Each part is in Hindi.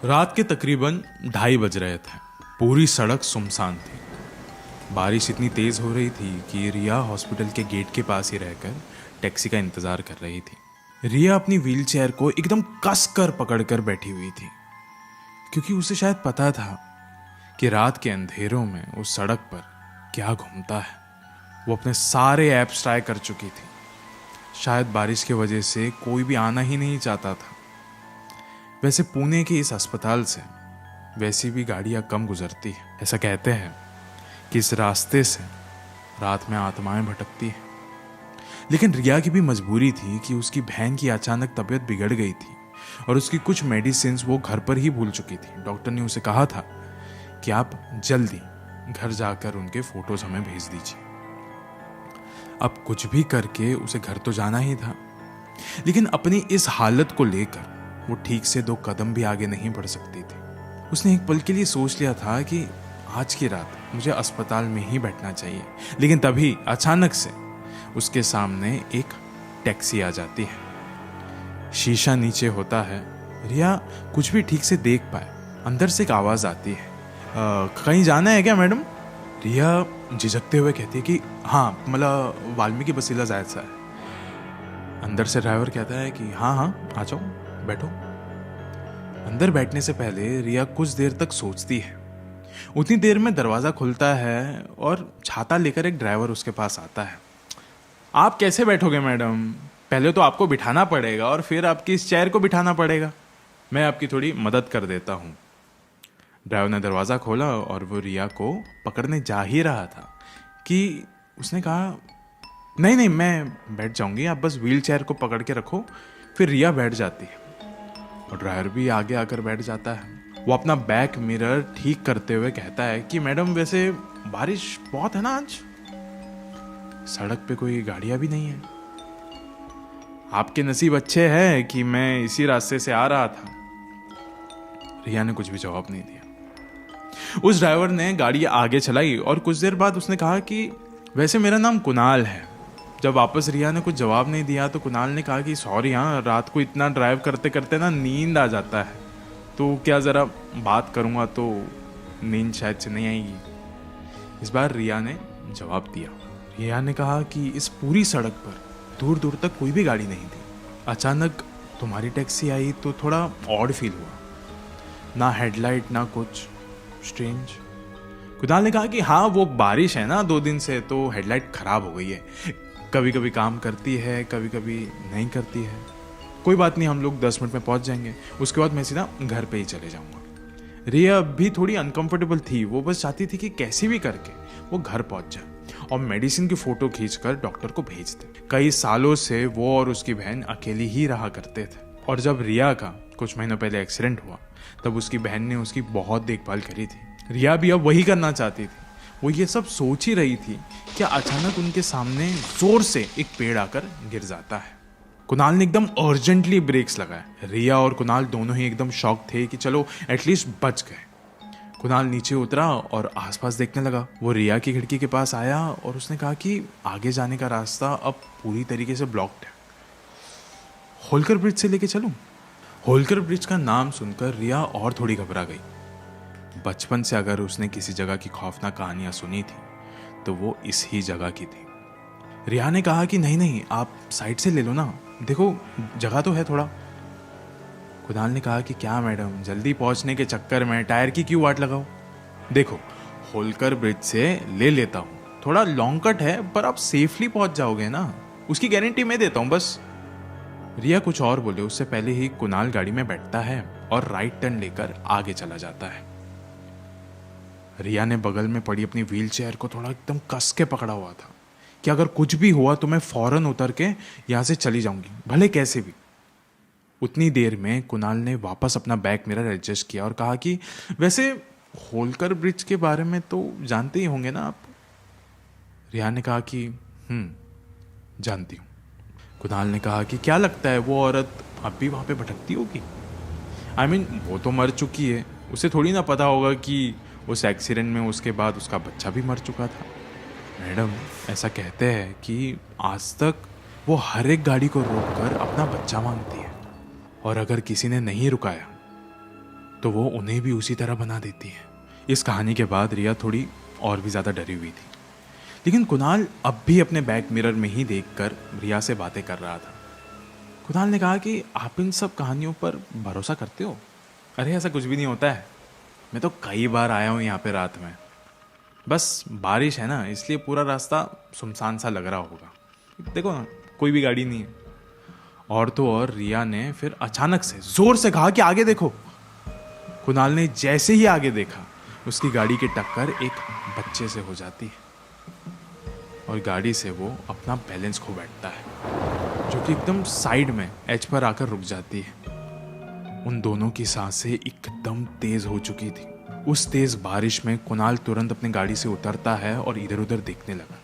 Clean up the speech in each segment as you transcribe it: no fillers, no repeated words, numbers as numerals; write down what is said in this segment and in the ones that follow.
रात के तकरीबन 2:30 बज रहे थे। पूरी सड़क सुनसान थी। बारिश इतनी तेज हो रही थी कि रिया हॉस्पिटल के गेट के पास ही रहकर टैक्सी का इंतजार कर रही थी। रिया अपनी व्हीलचेयर को एकदम कस कर पकड़कर बैठी हुई थी, क्योंकि उसे शायद पता था कि रात के अंधेरों में उस सड़क पर क्या घूमता है। वो अपने सारे ऐप्स ट्राई कर चुकी थी। शायद बारिश की वजह से कोई भी आना ही नहीं चाहता था। वैसे पुणे के इस अस्पताल से वैसी भी गाड़ियां कम गुजरती है। ऐसा कहते हैं कि इस रास्ते से रात में आत्माएं भटकती हैं। लेकिन रिया की भी मजबूरी थी कि उसकी बहन की अचानक तबीयत बिगड़ गई थी और उसकी कुछ मेडिसिन वो घर पर ही भूल चुकी थी। डॉक्टर ने उसे कहा था कि आप जल्दी घर जाकर उनके फोटोज हमें भेज दीजिए। अब कुछ भी करके उसे घर तो जाना ही था, लेकिन अपनी इस हालत को लेकर वो ठीक से 2 कदम भी आगे नहीं बढ़ सकती थी। उसने एक पल के लिए सोच लिया था कि आज की रात मुझे अस्पताल में ही बैठना चाहिए, लेकिन तभी अचानक से उसके सामने एक टैक्सी आ जाती है। शीशा नीचे होता है। रिया कुछ भी ठीक से देख पाए। अंदर से एक आवाज आती है, कहीं जाना है क्या मैडम? रिया झिझकते हुए कहती है कि हाँ, मतलब वाल्मीकि बसीला जायद सा है। अंदर से ड्राइवर कहता है कि हाँ हाँ आ जाओ, बैठो। अंदर बैठने से पहले रिया कुछ देर तक सोचती है। उतनी देर में दरवाजा खुलता है और छाता लेकर एक ड्राइवर उसके पास आता है। आप कैसे बैठोगे मैडम? पहले तो आपको बिठाना पड़ेगा और फिर आपकी इस चेयर को बिठाना पड़ेगा। मैं आपकी थोड़ी मदद कर देता हूँ। ड्राइवर ने दरवाज़ा खोला और वो रिया को पकड़ने जा ही रहा था कि उसने कहा नहीं नहीं, मैं बैठ जाऊंगी, आप बस व्हील चेयर को पकड़ के रखो। फिर रिया बैठ जाती है और ड्राइवर भी आगे आकर बैठ जाता है। वो अपना बैक मिरर ठीक करते हुए कहता है कि मैडम वैसे बारिश बहुत है ना आज, सड़क पे कोई गाड़ियां भी नहीं है। आपके नसीब अच्छे हैं कि मैं इसी रास्ते से आ रहा था। रिया ने कुछ भी जवाब नहीं दिया। उस ड्राइवर ने गाड़ी आगे चलाई और कुछ देर बाद उसने कहा कि वैसे मेरा नाम कुणाल है। जब वापस रिया ने कुछ जवाब नहीं दिया तो कुणाल ने कहा कि सॉरी, हाँ रात को इतना ड्राइव करते करते ना नींद आ जाता है, तो क्या ज़रा बात करूँगा तो नींद शायद से नहीं आएगी। इस बार रिया ने जवाब दिया। रिया ने कहा कि इस पूरी सड़क पर दूर दूर तक कोई भी गाड़ी नहीं थी। अचानक तुम्हारी टैक्सी आई तो थोड़ा ऑड फील हुआ, ना हेडलाइट ना कुछ, स्ट्रेंज। कुणाल ने कहा कि हाँ वो बारिश है ना 2 दिन से, तो हेडलाइट खराब हो गई है। कभी कभी काम करती है, कभी कभी नहीं करती है। कोई बात नहीं, हम लोग 10 मिनट में पहुंच जाएंगे, उसके बाद मैं सीधा घर पे ही चले जाऊंगा। रिया भी थोड़ी अनकंफर्टेबल थी। वो बस चाहती थी कि कैसे भी करके वो घर पहुंच जाए और मेडिसिन की फोटो खींचकर डॉक्टर को भेज दे। कई सालों से वो और उसकी बहन अकेली ही रहा करते थे और जब रिया का कुछ महीनों पहले एक्सीडेंट हुआ तब उसकी बहन ने उसकी बहुत देखभाल करी थी। रिया भी अब वही करना चाहती थी। वो ये सब सोच ही रही थी कि अचानक उनके सामने जोर से एक पेड़ आकर गिर जाता है। कुणाल ने एकदम अर्जेंटली ब्रेक्स लगाए। रिया और कुणाल दोनों ही एकदम शॉक थे कि चलो एटलीस्ट बच गए। कुणाल नीचे उतरा और आसपास देखने लगा। वो रिया की खिड़की के पास आया और उसने कहा कि आगे जाने का रास्ता अब पूरी तरीके से ब्लॉक्ड है। होलकर ब्रिज से लेके चलूं? होलकर ब्रिज का नाम सुनकर रिया और थोड़ी घबरा गई। बचपन से अगर उसने किसी जगह की खौफनाक कहानियां सुनी थी तो वो इस ही जगह की थी। रिया ने कहा कि नहीं नहीं, आप साइड से ले लो ना, देखो जगह तो है थोड़ा। कुणाल ने कहा कि क्या मैडम, जल्दी पहुंचने के चक्कर में टायर की क्यों वाट लगाओ? देखो होलकर ब्रिज से ले लेता हूँ, थोड़ा लॉन्ग कट है पर आप सेफली पहुंच जाओगे ना, उसकी गारंटी मैं देता हूँ बस। रिया कुछ और बोले उससे पहले ही कुणाल गाड़ी में बैठता है और राइट टर्न लेकर आगे चला जाता है। रिया ने बगल में पड़ी अपनी व्हील चेयर को थोड़ा एकदम कस के पकड़ा हुआ था कि अगर कुछ भी हुआ तो मैं फौरन उतर के यहाँ से चली जाऊंगी, भले कैसे भी। उतनी देर में कुणाल ने वापस अपना बैक मिरर एडजस्ट किया और कहा कि वैसे होलकर ब्रिज के बारे में तो जानते ही होंगे ना आप? रिया ने कहा कि जानती हूँ। कुणाल ने कहा कि क्या लगता है वो औरत अब भी वहाँ पे भटकती होगी? I mean, वो तो मर चुकी है, उसे थोड़ी ना पता होगा कि उस एक्सीडेंट में उसके बाद उसका बच्चा भी मर चुका था। मैडम ऐसा कहते हैं कि आज तक वो हर एक गाड़ी को रोककर अपना बच्चा मांगती है और अगर किसी ने नहीं रुकाया तो वो उन्हें भी उसी तरह बना देती है। इस कहानी के बाद रिया थोड़ी और भी ज़्यादा डरी हुई थी, लेकिन कुणाल अब भी अपने बैक मिरर में ही देखकर रिया से बातें कर रहा था। कुणाल ने कहा कि आप इन सब कहानियों पर भरोसा करते हो? अरे ऐसा कुछ भी नहीं होता है, मैं तो कई बार आया हूँ यहाँ पे रात में। बस बारिश है ना, इसलिए पूरा रास्ता सुनसान सा लग रहा होगा। देखो ना, कोई भी गाड़ी नहीं है। और तो और रिया ने फिर अचानक से जोर से कहा कि आगे देखो। कुणाल ने जैसे ही आगे देखा, उसकी गाड़ी की टक्कर एक बच्चे से हो जाती है और गाड़ी से वो अपना बैलेंस खो बैठता है, जो कि एकदम साइड में एज पर आकर रुक जाती है। उन दोनों की सांसें एकदम तेज हो चुकी थी। उस तेज बारिश में कुणाल तुरंत अपनी गाड़ी से उतरता है और इधर उधर देखने लगा।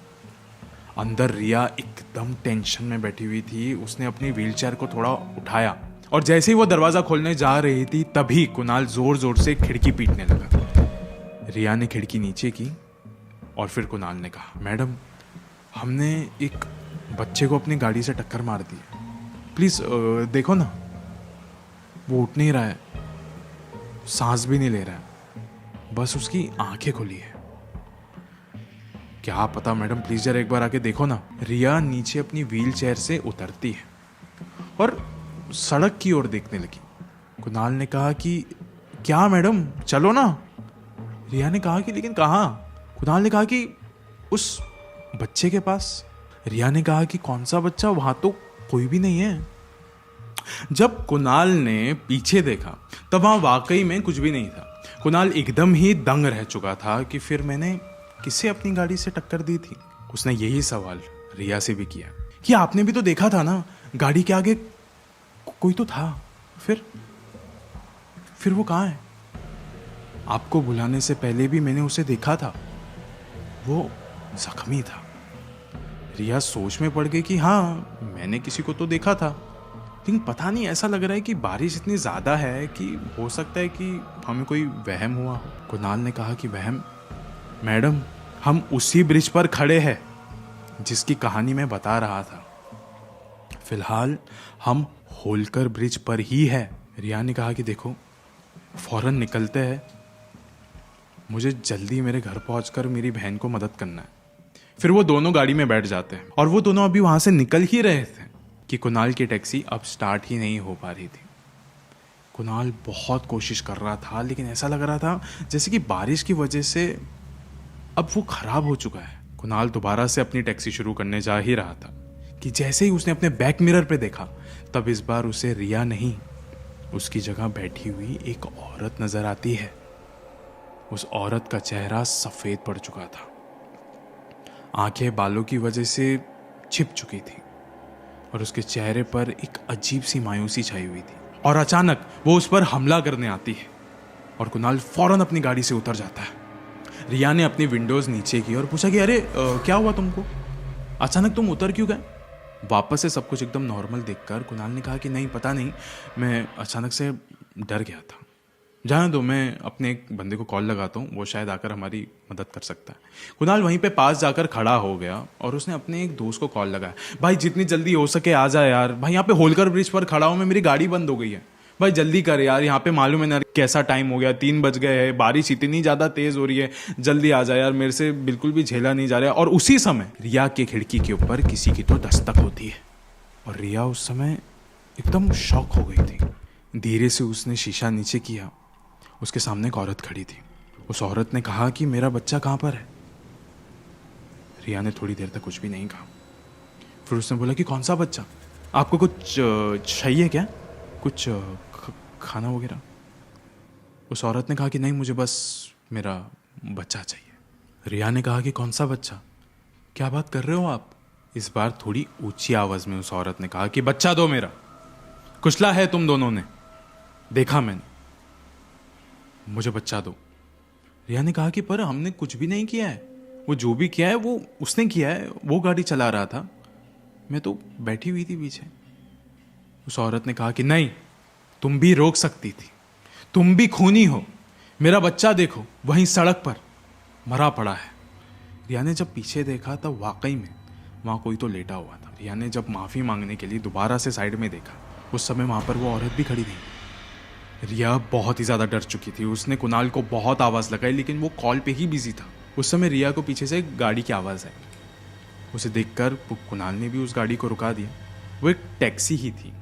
अंदर रिया एकदम टेंशन में बैठी हुई थी। उसने अपनी व्हीलचेयर को थोड़ा उठाया और जैसे ही वो दरवाजा खोलने जा रही थी, तभी कुणाल जोर जोर से खिड़की पीटने लगा। रिया ने खिड़की नीचे की और फिर कुणाल ने कहा, मैडम, हमने एक बच्चे को अपनी गाड़ी से टक्कर मार दी है, प्लीज देखो ना, वो उठ नहीं रहा है, सांस भी नहीं ले रहा है, बस उसकी आंखें खुली है। क्या पता मैडम, प्लीज जरा एक बार आके देखो ना। रिया नीचे अपनी व्हील चेयर से उतरती है और सड़क की ओर देखने लगी। कुणाल ने कहा कि क्या मैडम, चलो ना। रिया ने कहा कि लेकिन कहाँ? कुणाल ने कहा कि उस बच्चे के पास। रिया ने कहा कि कौन सा बच्चा, वहां तो कोई भी नहीं है। जब कुणाल ने पीछे देखा तब वहां वाकई में कुछ भी नहीं था। कुणाल एकदम ही दंग रह चुका था कि फिर मैंने किसे अपनी गाड़ी से टक्कर दी थी। उसने यही सवाल रिया से भी किया कि आपने भी तो देखा था ना, गाड़ी के आगे कोई तो था, फिर वो कहाँ है? आपको बुलाने से पहले भी मैंने उसे देखा था, वो जख्मी था। रिया सोच में पड़ गई कि हाँ, मैंने किसी को तो देखा था, लेकिन पता नहीं, ऐसा लग रहा है कि बारिश इतनी ज्यादा है कि हो सकता है कि हमें कोई वहम हुआ। कुणाल ने कहा कि वहम? मैडम, हम उसी ब्रिज पर खड़े हैं जिसकी कहानी मैं बता रहा था। फिलहाल हम होलकर ब्रिज पर ही है। रिया ने कहा कि देखो, फौरन निकलते हैं, मुझे जल्दी मेरे घर पहुंचकर मेरी बहन को मदद करना है। फिर वो दोनों गाड़ी में बैठ जाते हैं और वो दोनों अभी वहां से निकल ही रहे थे कि कुणाल की टैक्सी अब स्टार्ट ही नहीं हो पा रही थी। कुणाल बहुत कोशिश कर रहा था, लेकिन ऐसा लग रहा था जैसे कि बारिश की वजह से अब वो खराब हो चुका है। कुणाल दोबारा से अपनी टैक्सी शुरू करने जा ही रहा था कि जैसे ही उसने अपने बैक मिरर पे देखा, तब इस बार उसे रिया नहीं, उसकी जगह बैठी हुई एक औरत नजर आती है। उस औरत का चेहरा सफेद पड़ चुका था, आंखें बालों की वजह से छिप चुकी थी और उसके चेहरे पर एक अजीब सी मायूसी छाई हुई थी। और अचानक वो उस पर हमला करने आती है और कुणाल फौरन अपनी गाड़ी से उतर जाता है। रिया ने अपनी विंडोज नीचे की और पूछा कि अरे क्या हुआ तुमको, अचानक तुम उतर क्यों गए? वापस से सब कुछ एकदम नॉर्मल देखकर कुणाल ने कहा कि नहीं, पता नहीं, मैं अचानक से डर गया था। जाने दो, मैं अपने एक बंदे को कॉल लगाता हूँ, वो शायद आकर हमारी मदद कर सकता है। कुणाल वहीं पे पास जाकर खड़ा हो गया और उसने अपने एक दोस्त को कॉल लगाया। भाई जितनी जल्दी हो सके आ जा यार, भाई यहाँ पे होलकर ब्रिज पर खड़ा हूँ मैं, मेरी गाड़ी बंद हो गई है, भाई जल्दी कर यार, यहाँ पे मालूम है ना कैसा टाइम हो गया, 3 बज गए हैं, बारिश इतनी ज्यादा तेज हो रही है, जल्दी आ जा यार, मेरे से बिल्कुल भी झेला नहीं जा रहा है। और उसी समय रिया के खिड़की के ऊपर किसी की तो दस्तक होती है और रिया उस समय एकदम शॉक हो गई थी। धीरे से उसने शीशा नीचे किया, उसके सामने एक औरत खड़ी थी। उस औरत ने कहा कि मेरा बच्चा कहाँ पर है? रिया ने थोड़ी देर तक कुछ भी नहीं कहा। फिर उसने बोला कि कौन सा बच्चा, आपको कुछ चाहिए क्या, कुछ खाना वगैरह? उस औरत ने कहा कि नहीं, मुझे बस मेरा बच्चा चाहिए। रिया ने कहा कि कौन सा बच्चा, क्या बात कर रहे हो आप? इस बार थोड़ी ऊंची आवाज में उस औरत ने कहा कि बच्चा दो मेरा, कुचला है तुम दोनों ने, देखा मैंने, मुझे बच्चा दो। रिया ने कहा कि पर हमने कुछ भी नहीं किया है, वो जो भी किया है वो उसने किया है, वो गाड़ी चला रहा था, मैं तो बैठी हुई थी पीछे। उस औरत ने कहा कि नहीं, तुम भी रोक सकती थी, तुम भी खूनी हो, मेरा बच्चा देखो वहीं सड़क पर मरा पड़ा है। रिया ने जब पीछे देखा तब वाकई में वहां कोई तो लेटा हुआ था। रिया ने जब माफी मांगने के लिए दोबारा से साइड में देखा, उस समय वहां पर वो औरत भी खड़ी थी। रिया बहुत ही ज़्यादा डर चुकी थी। उसने कुणाल को बहुत आवाज़ लगाई, लेकिन वो कॉल पे ही बिजी था। उस समय रिया को पीछे से एक गाड़ी की आवाज़ आई। उसे देखकर कुणाल ने भी उस गाड़ी को रुका दिया। वो एक टैक्सी ही थी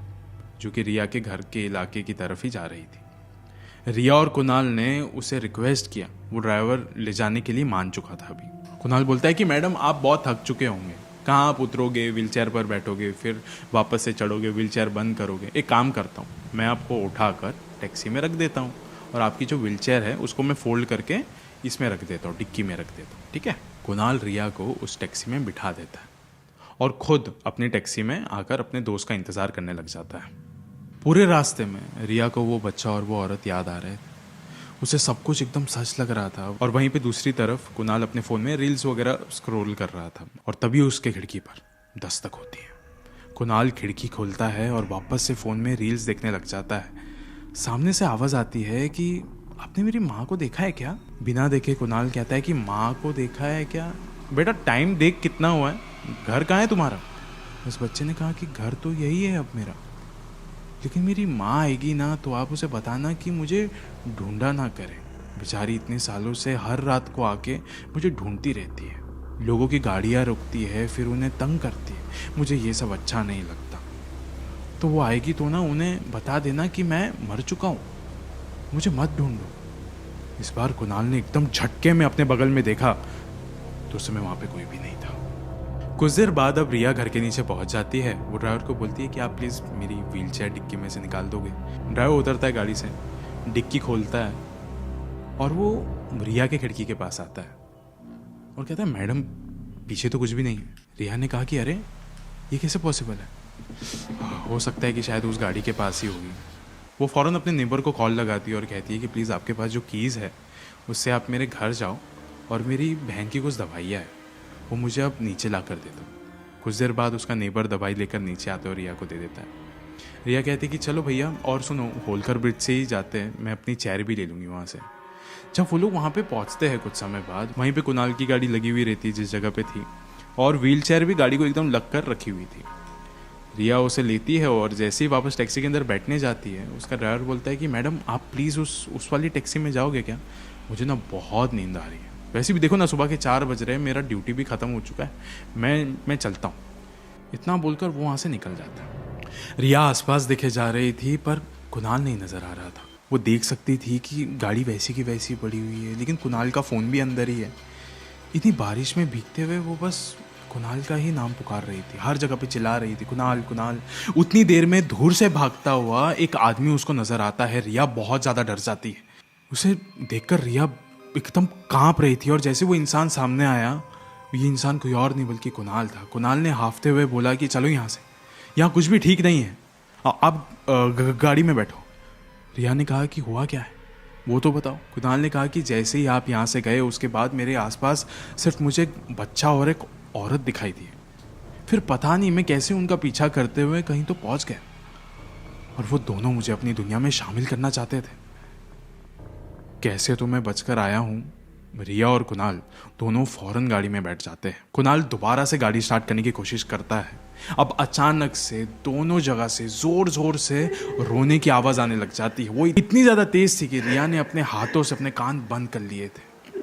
जो कि रिया के घर के इलाके की तरफ ही जा रही थी। रिया और कुणाल ने उसे रिक्वेस्ट किया। वो ड्राइवर ले जाने के लिए मान चुका था। अभी कुणाल बोलता है कि मैडम आप बहुत थक चुके होंगे, कहाँ आप उतरोगे, व्हीलचेयर पर बैठोगे, फिर वापस से चढ़ोगे, व्हीलचेयर बंद करोगे। एक काम करता हूँ, मैं आपको उठाकर टैक्सी में रख देता हूँ और आपकी जो व्हीलचेयर है उसको मैं फोल्ड करके इसमें रख देता हूँ, डिक्की में रख देता हूँ, ठीक है। कुणाल रिया को उस टैक्सी में बिठा देता है और खुद अपनी टैक्सी में आकर अपने दोस्त का इंतज़ार करने लग जाता है। पूरे रास्ते में रिया को वो बच्चा और वो औरत याद आ रहे थे। उसे सब कुछ एकदम सच लग रहा था। और वहीं पे दूसरी तरफ कुणाल अपने फ़ोन में रील्स वगैरह स्क्रॉल कर रहा था और तभी उसके खिड़की पर दस्तक होती है। कुणाल खिड़की खोलता है और वापस से फ़ोन में रील्स देखने लग जाता है। सामने से आवाज़ आती है कि आपने मेरी माँ को देखा है क्या। बिना देखे कुणाल कहता है कि माँ को देखा है क्या? बेटा टाइम देख कितना हुआ है, घर कहाँ है तुम्हारा? उस बच्चे ने कहा कि घर तो यही है अब मेरा, लेकिन मेरी माँ आएगी ना तो आप उसे बताना कि मुझे ढूंढा ना करे। बेचारी इतने सालों से हर रात को आके मुझे ढूंढती रहती है, लोगों की गाड़ियाँ रुकती है, फिर उन्हें तंग करती है। मुझे ये सब अच्छा नहीं लगता। तो वो आएगी तो ना उन्हें बता देना कि मैं मर चुका हूँ, मुझे मत ढूंढो। इस बार कुणाल ने एकदम झटके में अपने बगल में देखा तो उस समय वहाँ पे कोई भी नहीं था। कुछ देर बाद अब रिया घर के नीचे पहुंच जाती है। वो ड्राइवर को बोलती है कि आप प्लीज़ मेरी व्हीलचेयर डिक्की में से निकाल दोगे। ड्राइवर उतरता है गाड़ी से, डिक्की खोलता है और वो रिया के खिड़की के पास आता है और कहता है मैडम पीछे तो कुछ भी नहीं है। रिया ने कहा कि अरे ये कैसे पॉसिबल है, हो सकता है कि शायद उस गाड़ी के पास ही होगी। वो फ़ौरन अपने नेबर को कॉल लगाती है और कहती है कि प्लीज़ आपके पास जो कीज़ है उससे आप मेरे घर जाओ और मेरी बहन की कुछ दवाइयाँ है वो मुझे अब नीचे ला कर दे दो। कुछ देर बाद उसका नेबर दवाई लेकर नीचे आते और रिया को दे देता है। रिया कहती है कि चलो भैया, और सुनो होलकर ब्रिज से ही जाते हैं, मैं अपनी चेयर भी ले लूँगी वहाँ से। जब वो लोग वहाँ पे पहुँचते हैं कुछ समय बाद, वहीं पे कुणाल की गाड़ी लगी हुई रहती है जिस जगह पे थी, और व्हील चेयर भी गाड़ी को एकदम लग कर रखी हुई थी। रिया उसे लेती है और जैसे ही वापस टैक्सी के अंदर बैठने जाती है, उसका ड्राइवर बोलता है कि मैडम आप प्लीज़ उस वाली टैक्सी में जाओगे क्या, मुझे ना बहुत नींद आ रही है। वैसे भी देखो ना सुबह के 4 बज रहे हैं, मेरा ड्यूटी भी ख़त्म हो चुका है, मैं चलता हूँ। इतना बोलकर वो वहाँ से निकल जाता है। रिया आसपास देखे जा रही थी पर कुणाल नहीं नज़र आ रहा था। वो देख सकती थी कि गाड़ी वैसी की वैसी पड़ी हुई है, लेकिन कुणाल का फ़ोन भी अंदर ही है। इतनी बारिश में भीगते हुए वो बस कुणाल का ही नाम पुकार रही थी, हर जगह पे चिल्ला रही थी कुणाल कुणाल। उतनी देर में दूर से भागता हुआ एक आदमी उसको नज़र आता है। रिया बहुत ज़्यादा डर जाती है। उसे देखकर रिया एकदम कांप रही थी और जैसे वो इंसान सामने आया, ये इंसान कोई और नहीं बल्कि कुणाल था। कुणाल ने हाफते हुए बोला कि चलो यहाँ से, यहाँ कुछ भी ठीक नहीं है, आप गाड़ी में बैठो। रिया ने कहा कि हुआ क्या है वो तो बताओ। कुणाल ने कहा कि जैसे ही आप यहाँ से गए उसके बाद मेरे आसपास सिर्फ मुझे एक बच्चा और एक औरत दिखाई दी, फिर पता नहीं मैं कैसे उनका पीछा करते हुए कहीं तो पहुँच गया और वो दोनों मुझे अपनी दुनिया में शामिल करना चाहते थे। कैसे तो मैं बचकर आया हूँ। रिया और कुणाल दोनों फौरन गाड़ी में बैठ जाते हैं। कुणाल दोबारा से गाड़ी स्टार्ट करने की कोशिश करता है। अब अचानक से दोनों जगह से जोर जोर से रोने की आवाज़ आने लग जाती है। वो इतनी ज़्यादा तेज़ थी कि रिया ने अपने हाथों से अपने कान बंद कर लिए थे,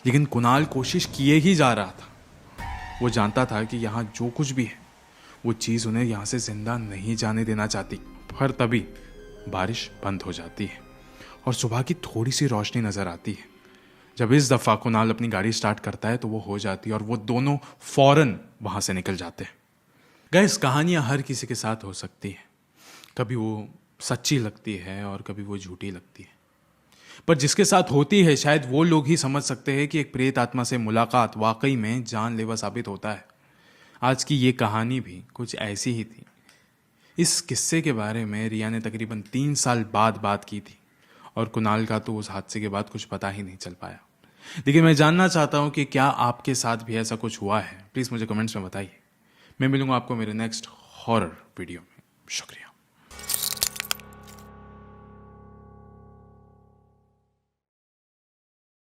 लेकिन कुणाल कोशिश किए ही जा रहा था। वो जानता था कि यहाँ जो कुछ भी है वो चीज़ उन्हें यहाँ से जिंदा नहीं जाने देना चाहती। पर तभी बारिश बंद हो जाती है और सुबह की थोड़ी सी रोशनी नज़र आती है। जब इस दफ़ा कुणाल अपनी गाड़ी स्टार्ट करता है तो वो हो जाती है और वो दोनों फौरन वहाँ से निकल जाते हैं। गाइस, कहानियाँ हर किसी के साथ हो सकती है। कभी वो सच्ची लगती है और कभी वो झूठी लगती है, पर जिसके साथ होती है शायद वो लोग ही समझ सकते हैं कि एक प्रेत आत्मा से मुलाकात वाकई में जानलेवा साबित होता है। आज की ये कहानी भी कुछ ऐसी ही थी। इस किस्से के बारे में रिया ने तकरीबन 3 साल बाद बात की थी और कुणाल का तो उस हादसे के बाद कुछ पता ही नहीं चल पाया। लेकिन मैं जानना चाहता हूँ कि क्या आपके साथ भी ऐसा कुछ हुआ है? प्लीज़ मुझे कमेंट्स में बताइए। मैं मिलूंगा आपको मेरे नेक्स्ट हॉरर वीडियो में। शुक्रिया।